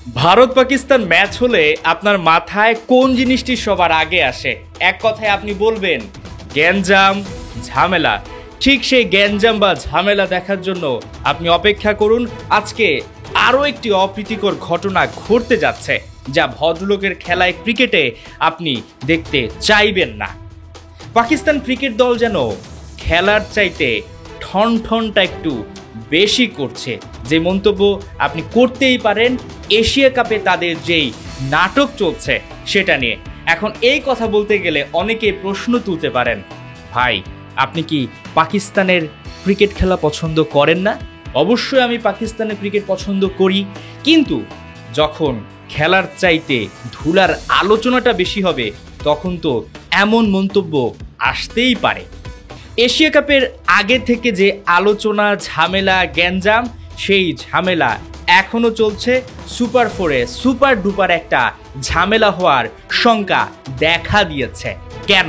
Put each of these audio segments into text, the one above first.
Bharat Pakistan match হলে আপনার মাথায় কোন জিনিসটি সবার আগে আসে? এক কথায় আপনি বলবেন গ্যাঞ্জাম, ঝামেলা। ঠিক সেই গ্যাঞ্জাম বা ঝামেলা দেখার জন্য আপনি অপেক্ষা করুন। আজকে আরও একটি অপ্রীতিকর ঘটনা ঘটতে যাচ্ছে, যা ভদ্রলোকের খেলায় ক্রিকেটে আপনি দেখতে চাইবেন না। পাকিস্তান ক্রিকেট দল যেন খেলার চাইতে ঠনঠনটা একটু বেশি করছে, যে মন্তব্য আপনি করতেই পারেন এশিয়া কাপে তাদের যেই নাটক চলছে সেটা নিয়ে। এখন এই কথা বলতে গেলে অনেকে প্রশ্ন তুলতে পারেন, ভাই আপনি কি পাকিস্তানের ক্রিকেট খেলা পছন্দ করেন না? অবশ্যই আমি পাকিস্তানের ক্রিকেট পছন্দ করি, কিন্তু যখন খেলার চাইতে ধুলার আলোচনাটা বেশি হবে তখন তো এমন মন্তব্য আসতেই পারে। এশিয়া কাপের আগে থেকে যে আলোচনা, ঝামেলা, গ্যাঞ্জাম, সেই ঝামেলা এখনো চলছে। সুপার ফোরে সুপার ডুপার একটা ঝামেলা হওয়ার শঙ্কা দেখা দিয়েছে। কেন?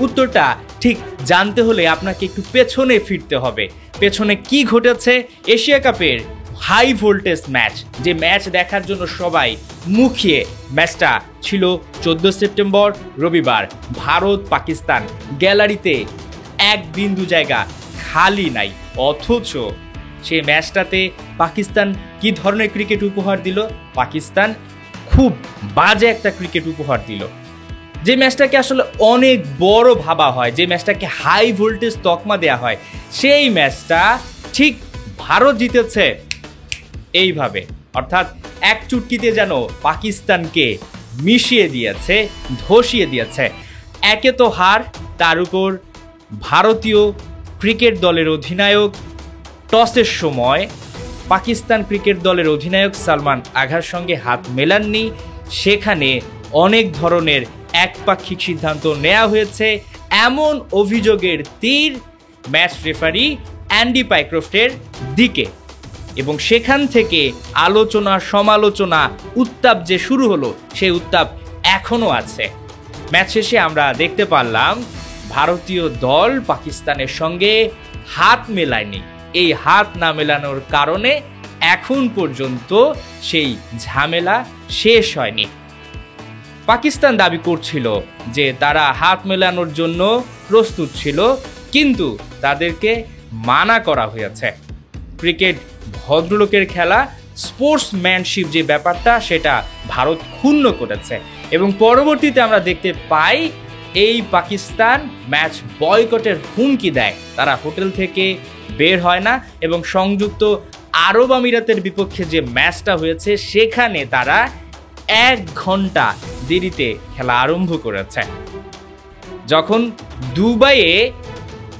উত্তরটা ঠিক জানতে হলে আপনাকে একটু পেছনে ফিরতে হবে। পেছনে কি ঘটেছে? এশিয়া কাপের হাই ভোল্টেজ ম্যাচ, যে ম্যাচ দেখার জন্য সবাই মুখিয়ে, ম্যাচটা ছিল 14 সেপ্টেম্বর রবিবার। ভারত পাকিস্তান গ্যালারিতে এক বিন্দু জায়গা খালি নাই, অথচ সেই ম্যাচটাতে পাকিস্তান কি ধরনের ক্রিকেট উপহার দিল? পাকিস্তান খুব বাজে একটা ক্রিকেট উপহার দিল। যে ম্যাচটাকে আসলে অনেক বড় ভাবা হয়, যে ম্যাচটাকে হাই ভোল্টেজ তকমা দেয়া হয়, সেই ম্যাচটা ঠিক ভারত জিতেছে এইভাবে, অর্থাৎ এক চুটকিতে যেন পাকিস্তানকে মিশিয়ে দিয়েছে, ধসিয়ে দিয়েছে। একে তো হার, তার উপর ভারতীয় ক্রিকেট দলের অধিনায়ক টসের সময় পাকিস্তান ক্রিকেট দলের অধিনায়ক সালমান আঘার সঙ্গে হাত মেলাননি। সেখানে অনেক ধরনের একপাক্ষিক সিদ্ধান্ত নেওয়া হয়েছে, এমন অভিযোগের তীর ম্যাচ রেফারি অ্যান্ডি পাইক্রফটের দিকে। এবং সেখান থেকে আলোচনা, সমালোচনা, উত্তাপ যে শুরু হলো, সেই উত্তাপ এখনও আছে। ম্যাচ শেষে আমরা দেখতে পারলাম ভারতীয় দল পাকিস্তানের সঙ্গে হাত মেলায়নি। এই হাত না মেলানোর কারণে এখন পর্যন্ত সেই ঝামেলা শেষ হয়নি। পাকিস্তান দাবি করছিল যে তারা হাত মেলানোর জন্য প্রস্তুত ছিল, কিন্তু তাদেরকে মানা করা হয়েছে। ক্রিকেট ভদ্রলোকের খেলা, স্পোর্টসম্যানশিপ যে ব্যাপারটা, সেটা ভারত ক্ষুণ্ণ করেছে। এবং পরবর্তীতে আমরা দেখতে পাই এই পাকিস্তান ম্যাচ বয়কটের হুমকি দেয়। তারা হোটেল থেকে বের হয় না এবং সংযুক্ত আরব আমিরাতের বিপক্ষে যে ম্যাচটা হয়েছে সেখানে তারা 1 ঘন্টা দেরিতে খেলা আরম্ভ করেছে। যখন দুবাইয়ে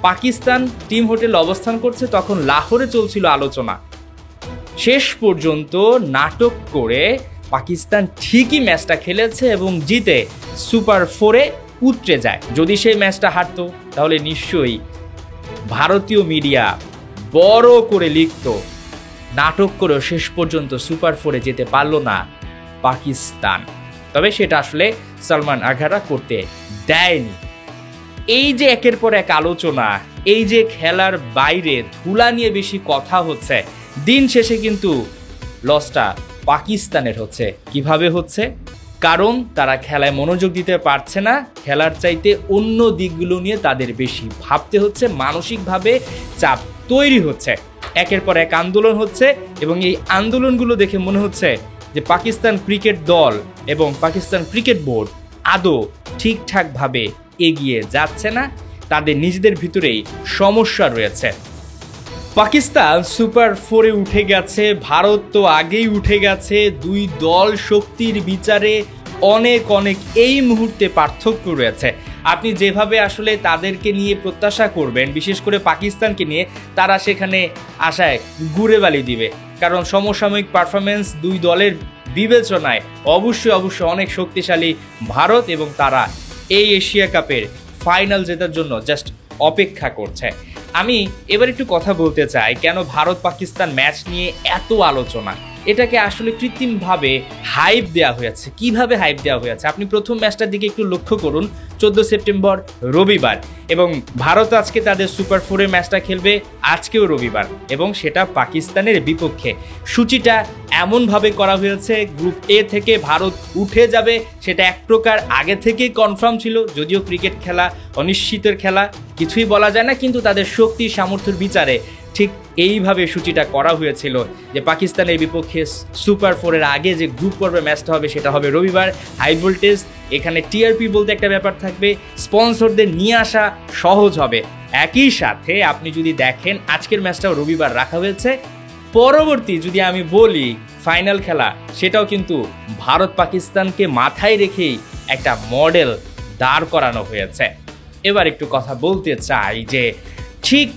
পাকিস্তান টিম হোটেল অবস্থান করছে তখন লাহোরে চলছিল আলোচনা। শেষ পর্যন্ত নাটক করে পাকিস্তান ঠিকই ম্যাচটা খেলেছে এবং জিতে সুপার ফোরে উতরে যায়। যদি সেই ম্যাচটা হারতো তাহলে নিশ্চয়ই ভারতীয় মিডিয়া বড় করে লিখত, নাটক করেও শেষ পর্যন্ত সুপার ফোরে যেতে পারলো না পাকিস্তান। তবে সেটা আসলে সালমান আঘারা করতে দেয়নি। এই যে একের পর এক আলোচনা, এই যে খেলার বাইরে ধুলা নিয়ে বেশি কথা হচ্ছে, দিন শেষে কিন্তু লসটা পাকিস্তানের হচ্ছে। কিভাবে হচ্ছে? কারণ তারা খেলায় মনোযোগ দিতে পারছে না, খেলার চাইতে অন্য দিকগুলো নিয়ে তাদের বেশি ভাবতে হচ্ছে, মানসিকভাবে চাপ তৈরি হচ্ছে। একের পর এক আন্দোলন হচ্ছে এবং এই আন্দোলনগুলো দেখে মনে হচ্ছে যে পাকিস্তান ক্রিকেট দল এবং পাকিস্তান ক্রিকেট বোর্ড আদৌ ঠিকঠাকভাবে এগিয়ে যাচ্ছে না, তাদের নিজেদের ভিতরেই সমস্যা রয়েছে। পাকিস্তান সুপার ফোরে উঠে গেছে, ভারত তো আগেই উঠে গেছে। দুই দল শক্তির বিচারে অনেক এই মুহূর্তে পার্থক্য রয়েছে। আপনি যেভাবে আসলে তাদেরকে নিয়ে প্রত্যাশা করবেন, বিশেষ করে পাকিস্তানকে নিয়ে, তারা সেখানে আশায় গুড়ে বালি দিবে। কারণ সমসাময়িক পারফরমেন্স দুই দলের বিবেচনায় অবশ্যই অনেক শক্তিশালী ভারত, এবং তারা এই এশিয়া কাপের ফাইনাল জেতার জন্য জাস্ট অপেক্ষা করছে। আমি এবার একটু কথা বলতে চাই, কেন ভারত পাকিস্তান ম্যাচ নিয়ে এত আলোচনা। এটাকে আসলে কৃত্রিমভাবে হাইপ দেওয়া হয়েছে। কিভাবে হাইপ দেওয়া হয়েছে আপনি প্রথম ম্যাচটার দিকে একটু লক্ষ্য করুন। 14 সেপ্টেম্বর রবিবার, এবং ভারত আজকে তাদের সুপার 4-এর ম্যাচটা খেলবে আজকেও রবিবার, এবং সেটা পাকিস্তানের বিপক্ষে। সূচিটা এমনভাবে করা হয়েছে, গ্রুপ এ থেকে ভারত উঠে যাবে সেটা এক প্রকার আগে থেকেই কনফার্ম ছিল। যদিও ক্রিকেট খেলা অনিশ্চিতের খেলা, কিছুই বলা যায় না, কিন্তু তাদের শক্তি সামর্থ্যের বিচারে ঠিক এইভাবে সূচিটা করা হয়েছিল যে পাকিস্তানের বিপক্ষে সুপার 4-এর আগে যে গ্রুপ পর্বে ম্যাচটা হবে সেটা হবে রবিবার। হাই ভোল্টেজ, এখানে টিআরপি বলতে একটা ব্যাপার থাকবে, স্পন্সরদের নিয়ে আসা সহজ হবে। একই সাথে আপনি যদি দেখেন আজকের ম্যাচটাও রবিবার রাখা হয়েছে। পরবর্তী যদি আমি বলি ফাইনাল খেলা, সেটাও কিন্তু ভারত পাকিস্তানকে মাথায় রেখেই একটা মডেল দাঁড় করানো হয়েছে। এবার একটু কথা বলতে চাই যে ঠিক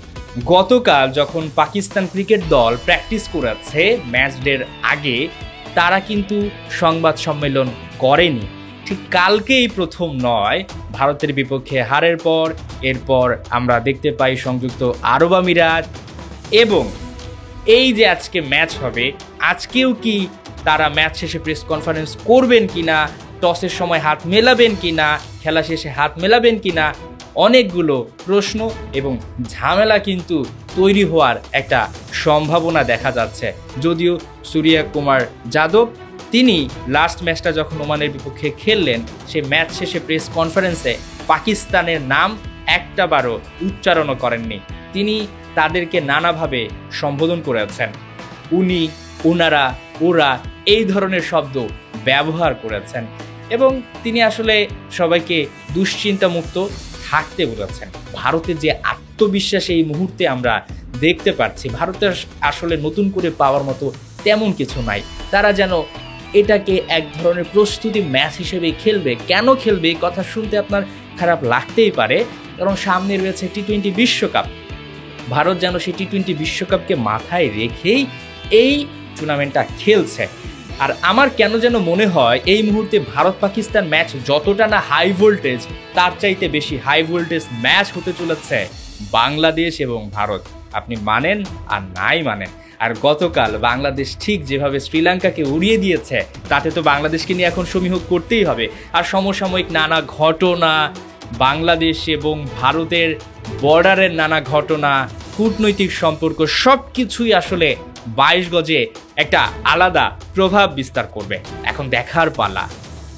গতকাল যখন পাকিস্তান ক্রিকেট দল প্র্যাকটিস করেছে ম্যাচ ডের আগে, তারা কিন্তু সংবাদ সম্মেলন করেনি। ঠিক কালকেই প্রথম নয়, ভারতের বিপক্ষে হারের পর এরপর আমরা দেখতে পাই সংযুক্ত আরব আমিরাত, এবং এই যে আজকে ম্যাচ হবে, আজকেও কি তারা ম্যাচ শেষে প্রেস কনফারেন্স করবেন কিনা, টসের সময় হাত মেলাবেন কিনা, খেলা শেষে হাত মেলাবেন কিনা, অনেকগুলো প্রশ্ন এবং ঝামেলা কিন্তু তৈরি হওয়ার একটা সম্ভাবনা দেখা যাচ্ছে। যদিও সূর্য কুমার যাদব তিনি লাস্ট ম্যাচটা যখন ওমানের বিপক্ষে খেললেন, সে ম্যাচ শেষে প্রেস কনফারেন্সে পাকিস্তানের নাম একটাবারও উচ্চারণও করেননি। তিনি তাদেরকে নানাভাবে সম্বোধন করেছেন, উনি, ওনারা, ওরা, এই ধরনের শব্দ ব্যবহার করেছেন, এবং তিনি আসলে সবাইকে দুশ্চিন্তামুক্ত থাকতে বলেছেন। ভারতের যে আত্মবিশ্বাস এই মুহূর্তে আমরা দেখতে পাচ্ছি, ভারতের আসলে নতুন করে পাওয়ার মতো তেমন কিছু নাই। তারা যেন এটাকে এক ধরনের প্রস্তুতি ম্যাচ হিসেবে খেলবে। কেন খেলবে এই কথা শুনতে আপনার খারাপ লাগতেই পারে, কারণ সামনে রয়েছে টি-20 বিশ্বকাপ। ভারত যেন সেই টি-20 বিশ্বকাপকে মাথায় রেখেই এই টুর্নামেন্টটা খেলছে। আর আমার কেন যেন মনে হয় এই মুহূর্তে ভারত পাকিস্তান ম্যাচ যতটা না হাই ভোল্টেজ, তার চাইতে বেশি হাই ভোল্টেজ ম্যাচ হতে চলেছে বাংলাদেশ এবং ভারত। আপনি মানেন আর নাই মানেন। আর গতকাল বাংলাদেশ ঠিক যেভাবে শ্রীলঙ্কাকে উড়িয়ে দিয়েছে, তাতে তো বাংলাদেশকে নিয়ে এখন সমীহ করতেই হবে। আর সমসাময়িক নানা ঘটনা, বাংলাদেশ এবং ভারতের বর্ডারের নানা ঘটনা, কূটনৈতিক সম্পর্ক, সব কিছুই আসলে 22 গজে একটা আলাদা প্রভাব বিস্তার করবে। এখন দেখার পালা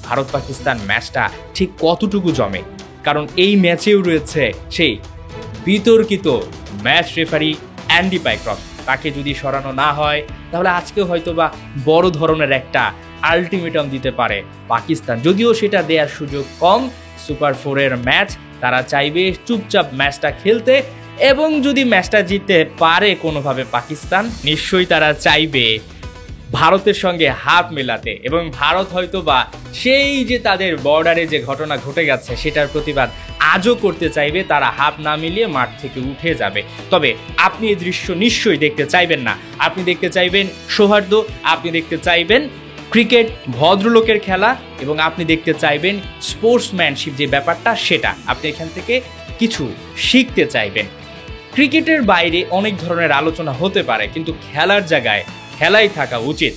ভারত পাকিস্তান ম্যাচটা ঠিক কতটুকু জমে, কারণ এই ম্যাচেও রয়েছে সেই বিতর্কিত ম্যাচ রেফারি অ্যান্ডি পাইক্রফট। তাকে যদি সরানো না হয় তাহলে আজকে হয়তোবা বড় ধরনের একটা আলটিমেটাম দিতে পারে পাকিস্তান। যদিও সেটা দেওয়ার সুযোগ কম, সুপার 4-এর ম্যাচ, তারা চাইবে চুপচাপ ম্যাচটা খেলতে, এবং যদি ম্যাচটা জিততে পারে কোনোভাবে পাকিস্তান, নিশ্চয়ই তারা চাইবে ভারতের সঙ্গে হাত মেলাতে, এবং ভারত হয়তোবা সেই যে তাদের বর্ডারে যে ঘটনা ঘটে গেছে সেটার প্রতিবাদ আজও করতে চাইবে। তারা হাত না মিলিয়ে মাঠ থেকে উঠে যাবে। তবে আপনি এই দৃশ্য নিশ্চয়ই দেখতে চাইবেন না। আপনি দেখতে চাইবেন সৌহার্দ্য, আপনি দেখতে চাইবেন ক্রিকেট ভদ্রলোকের খেলা, এবং আপনি দেখতে চাইবেন স্পোর্টসম্যানশিপ যে ব্যাপারটা, সেটা আপনি এখান থেকে কিছু শিখতে চাইবেন। ক্রিকেটের বাইরে অনেক ধরনের আলোচনা হতে পারে, কিন্তু খেলার জায়গায় খেলাই থাকা উচিত।